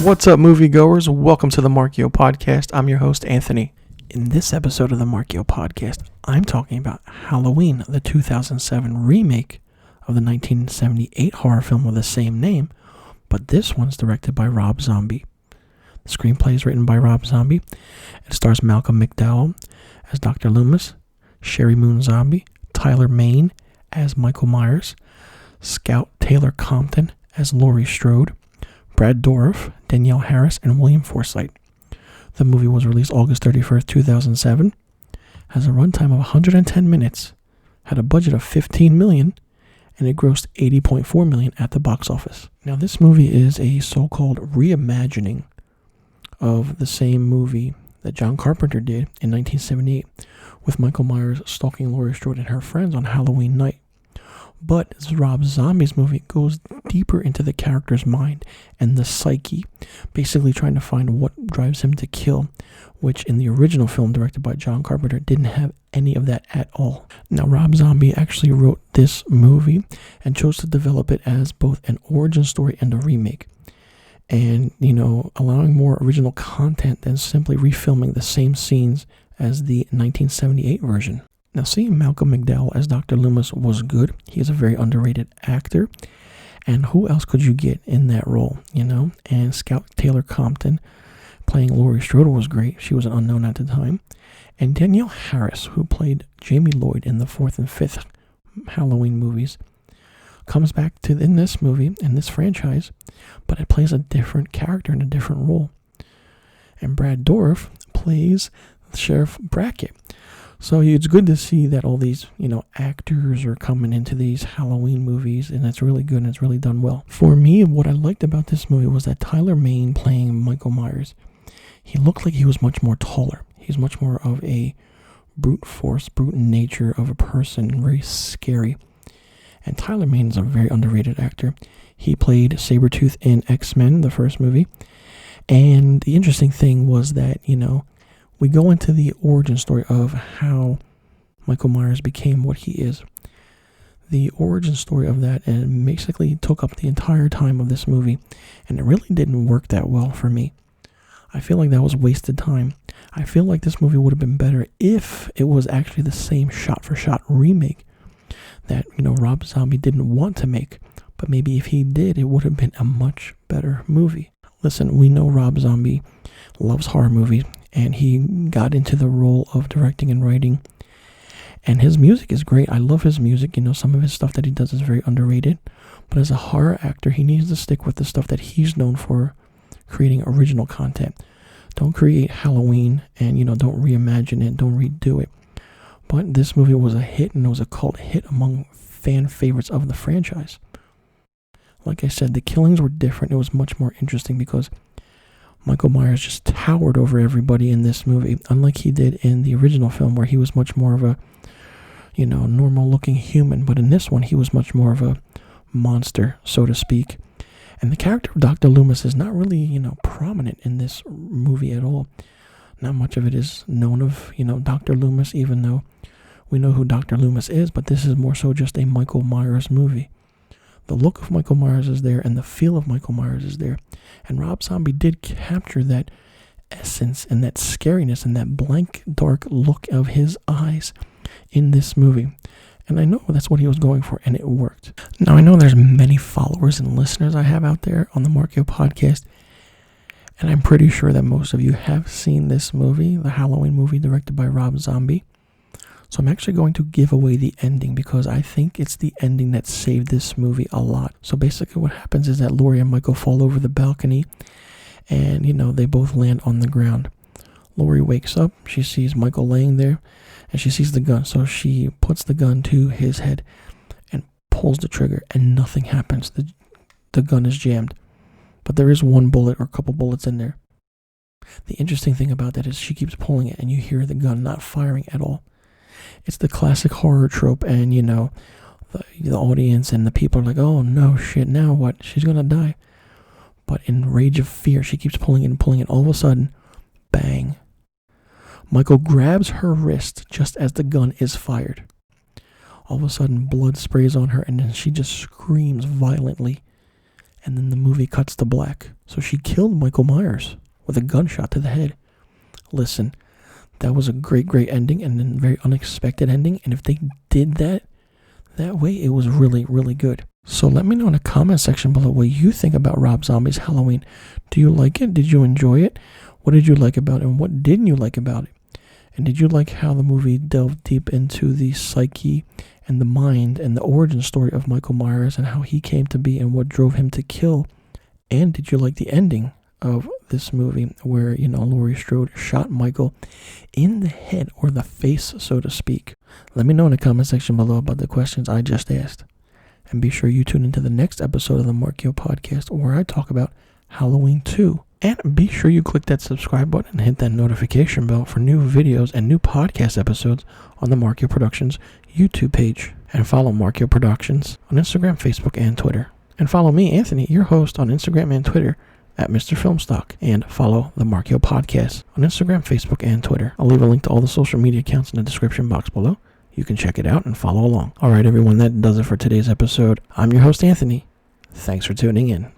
What's up, moviegoers? Welcome to the Marchio podcast. I'm your host, Anthony. In this episode of the Marchio podcast, I'm talking about Halloween, the 2007 remake of the 1978 horror film with the same name, but this one's directed by Rob Zombie. The screenplay is written by Rob Zombie. It stars Malcolm McDowell as Dr. Loomis, Sherry Moon Zombie, Tyler Mane as Michael Myers, Scout Taylor Compton as Laurie Strode, Brad Dourif, Danielle Harris, and William Forsythe. The movie was released August 31st, 2007, has a runtime of 110 minutes, had a budget of $15 million, and it grossed $80.4 million at the box office. Now, this movie is a so-called reimagining of the same movie that John Carpenter did in 1978, with Michael Myers stalking Laurie Strode and her friends on Halloween night. But as Rob Zombie's movie goes deeper into the character's mind and the psyche, basically trying to find what drives him to kill, which in the original film directed by John Carpenter didn't have any of that at all. Now, Rob Zombie actually wrote this movie and chose to develop it as both an origin story and a remake. And, allowing more original content than simply refilming the same scenes as the 1978 version. Now, seeing Malcolm McDowell as Dr. Loomis was good. He is a very underrated actor. And who else could you get in that role, And Scout Taylor Compton playing Laurie Strode was great. She was an unknown at the time. And Danielle Harris, who played Jamie Lloyd in the 4th and 5th Halloween movies, comes back in this movie, in this franchise, but it plays a different character in a different role. And Brad Dourif plays Sheriff Brackett. So it's good to see that all these, actors are coming into these Halloween movies, and that's really good and it's really done well. For me, what I liked about this movie was that Tyler Mane playing Michael Myers, he looked like he was much more taller. He's much more of a brute nature of a person, very scary. And Tyler Mane is a very underrated actor. He played Sabretooth in X-Men, the first movie. And the interesting thing was that, we go into the origin story of how Michael Myers became what he is. The origin story of that, and it basically took up the entire time of this movie, and it really didn't work that well for me. I feel like that was wasted time. I feel like this movie would have been better if it was actually the same shot-for-shot remake that, Rob Zombie didn't want to make. But maybe if he did, it would have been a much better movie. Listen, we know Rob Zombie loves horror movies, and he got into the role of directing and writing. And his music is great. I love his music. Some of his stuff that he does is very underrated. But as a horror actor, he needs to stick with the stuff that he's known for, creating original content. Don't create Halloween and, don't reimagine it, don't redo it. But this movie was a hit, and it was a cult hit among fan favorites of the franchise. Like I said, the killings were different. It was much more interesting because Michael Myers just towered over everybody in this movie, unlike he did in the original film where he was much more of a, normal-looking human. But in this one, he was much more of a monster, so to speak. And the character of Dr. Loomis is not really, prominent in this movie at all. Not much of it is known of, Dr. Loomis, even though we know who Dr. Loomis is, but this is more so just a Michael Myers movie. The look of Michael Myers is there, and the feel of Michael Myers is there. And Rob Zombie did capture that essence and that scariness and that blank, dark look of his eyes in this movie. And I know that's what he was going for, and it worked. Now, I know there's many followers and listeners I have out there on the Marchio podcast, and I'm pretty sure that most of you have seen this movie, the Halloween movie directed by Rob Zombie. So I'm actually going to give away the ending because I think it's the ending that saved this movie a lot. So basically what happens is that Laurie and Michael fall over the balcony and, they both land on the ground. Laurie wakes up, she sees Michael laying there, and she sees the gun. So she puts the gun to his head and pulls the trigger, and nothing happens. The gun is jammed. But there is one bullet or a couple bullets in there. The interesting thing about that is she keeps pulling it, and you hear the gun not firing at all. It's the classic horror trope, and the audience and the people are like, oh no, shit, now what? She's gonna die. But in rage of fear, she keeps pulling it and pulling it. All of a sudden, bang. Michael grabs her wrist just as the gun is fired. All of a sudden, blood sprays on her, and then she just screams violently. And then the movie cuts to black. So she killed Michael Myers with a gunshot to the head. Listen, that was a great ending and a very unexpected ending. And if they did that way, it was really, really good. So let me know in the comment section below what you think about Rob Zombie's Halloween. Do you like it? Did you enjoy it? What did you like about it? And what didn't you like about it? And did you like how the movie delved deep into the psyche and the mind and the origin story of Michael Myers and how he came to be and what drove him to kill? And did you like the ending of this movie where, Laurie Strode shot Michael in the head or the face, so to speak? Let me know in the comment section below about the questions I just asked. And be sure you tune into the next episode of the Marchio podcast where I talk about Halloween 2. And be sure you click that subscribe button and hit that notification bell for new videos and new podcast episodes on the Marchio Productions YouTube page. And follow Marchio Productions on Instagram, Facebook, and Twitter. And follow me, Anthony, your host, on Instagram and Twitter at misterfilmstock. And follow the Marchio Podcast on Instagram, Facebook, and Twitter. I'll leave a link to all the social media accounts in the description box below. You can check it out and follow along. All right, everyone, that does it for today's episode. I'm your host, Anthony. Thanks for tuning in.